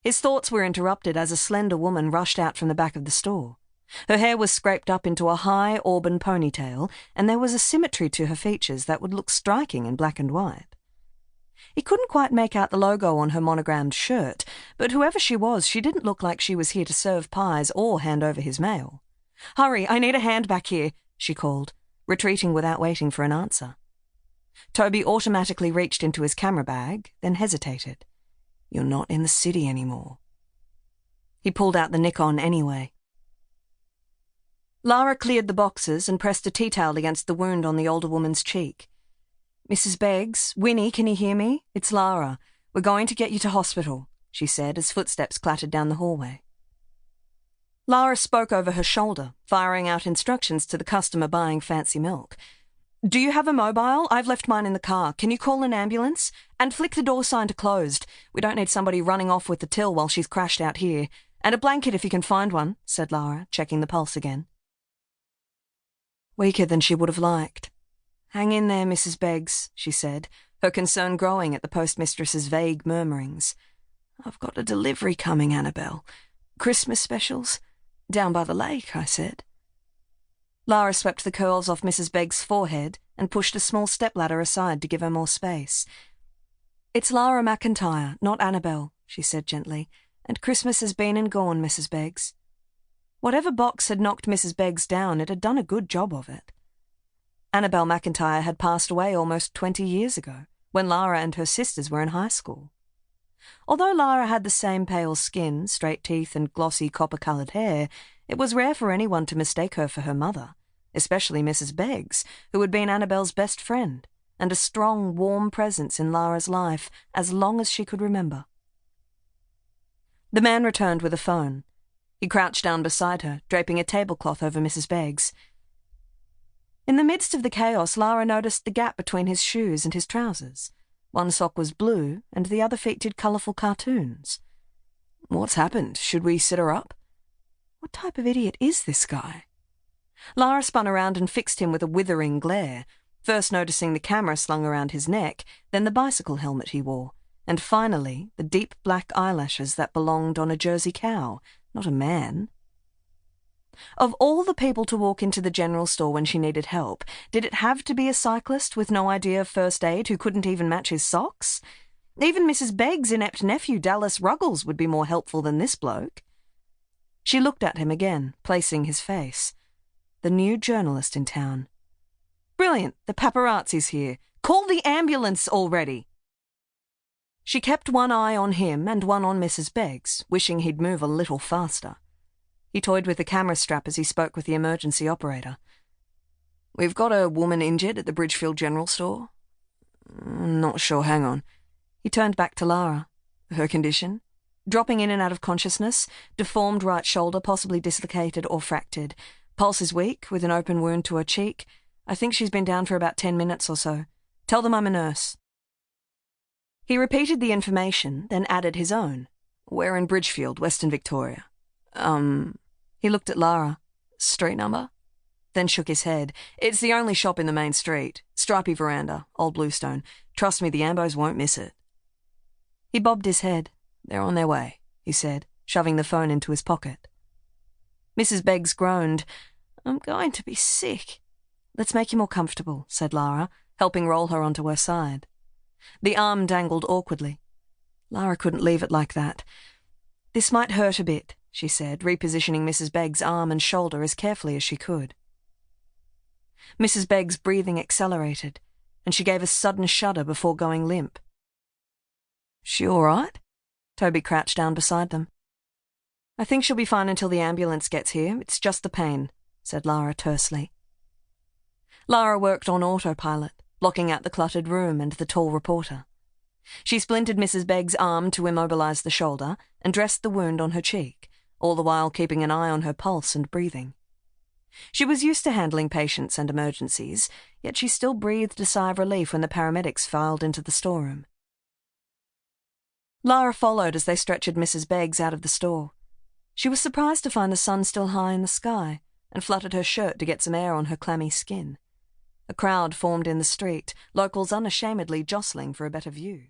His thoughts were interrupted as a slender woman rushed out from the back of the store. Her hair was scraped up into a high auburn ponytail, and there was a symmetry to her features that would look striking in black and white. He couldn't quite make out the logo on her monogrammed shirt, but whoever she was, she didn't look like she was here to serve pies or hand over his mail. "Hurry, I need a hand back here," she called, retreating without waiting for an answer. Toby automatically reached into his camera bag, then hesitated. "You're not in the city anymore." He pulled out the Nikon anyway. Lara cleared the boxes and pressed a tea towel against the wound on the older woman's cheek. "Mrs. Beggs, Winnie, can you hear me? It's Lara. We're going to get you to hospital," she said as footsteps clattered down the hallway. Lara spoke over her shoulder, firing out instructions to the customer buying fancy milk. "Do you have a mobile? I've left mine in the car. Can you call an ambulance? And flick the door sign to closed. We don't need somebody running off with the till while she's crashed out here. And a blanket if you can find one," said Lara, checking the pulse again. Weaker than she would have liked. "Hang in there, Mrs. Beggs," she said, her concern growing at the postmistress's vague murmurings. "I've got a delivery coming, Annabelle. Christmas specials? Down by the lake," I said. Lara swept the curls off Mrs. Beggs' forehead and pushed a small stepladder aside to give her more space. "It's Lara McIntyre, not Annabelle," she said gently, "and Christmas has been and gone, Mrs. Beggs." Whatever box had knocked Mrs. Beggs down, it had done a good job of it. Annabelle McIntyre had passed away almost 20 years ago, when Lara and her sisters were in high school. Although Lara had the same pale skin, straight teeth, and glossy copper-coloured hair, it was rare for anyone to mistake her for her mother, especially Mrs. Beggs, who had been Annabelle's best friend, and a strong, warm presence in Lara's life as long as she could remember. The man returned with a phone. He crouched down beside her, draping a tablecloth over Mrs. Beggs. In the midst of the chaos, Lara noticed the gap between his shoes and his trousers. One sock was blue, and the other featured colourful cartoons. "What's happened? Should we sit her up?" What type of idiot is this guy? Lara spun around and fixed him with a withering glare, first noticing the camera slung around his neck, then the bicycle helmet he wore, and finally the deep black eyelashes that belonged on a Jersey cow, not a man. Of all the people to walk into the general store when she needed help, did it have to be a cyclist with no idea of first aid who couldn't even match his socks? Even Mrs. Beggs' inept nephew, Dallas Ruggles, would be more helpful than this bloke. She looked at him again, placing his face. The new journalist in town. "Brilliant, the paparazzi's here. Call the ambulance already!" She kept one eye on him and one on Mrs. Beggs, wishing he'd move a little faster. He toyed with the camera strap as he spoke with the emergency operator. "We've got a woman injured at the Bridgefield general store." "Not sure, hang on." He turned back to Lara. "Her condition?" "Dropping in and out of consciousness, deformed right shoulder, possibly dislocated or fractured. Pulse is weak, with an open wound to her cheek. I think she's been down for about 10 minutes or so. Tell them I'm a nurse." He repeated the information, then added his own. "We're in Bridgefield, Western Victoria." He looked at Lara. "Street number?" Then shook his head. "It's the only shop in the main street. Stripy veranda, old bluestone. Trust me, the ambos won't miss it." He bobbed his head. "They're on their way," he said, shoving the phone into his pocket. Mrs. Beggs groaned. "I'm going to be sick." "Let's make you more comfortable," said Lara, helping roll her onto her side. The arm dangled awkwardly. Lara couldn't leave it like that. "This might hurt a bit," she said, repositioning Mrs. Beggs' arm and shoulder as carefully as she could. Mrs. Beggs' breathing accelerated, and she gave a sudden shudder before going limp. "She all right?" Toby crouched down beside them. "I think she'll be fine until the ambulance gets here. It's just the pain," said Lara tersely. Lara worked on autopilot, blocking out the cluttered room and the tall reporter. She splintered Mrs. Beggs' arm to immobilize the shoulder and dressed the wound on her cheek, all the while keeping an eye on her pulse and breathing. She was used to handling patients and emergencies, yet she still breathed a sigh of relief when the paramedics filed into the storeroom. Lara followed as they stretchered Mrs. Beggs out of the store. She was surprised to find the sun still high in the sky, and fluttered her shirt to get some air on her clammy skin. A crowd formed in the street, locals unashamedly jostling for a better view.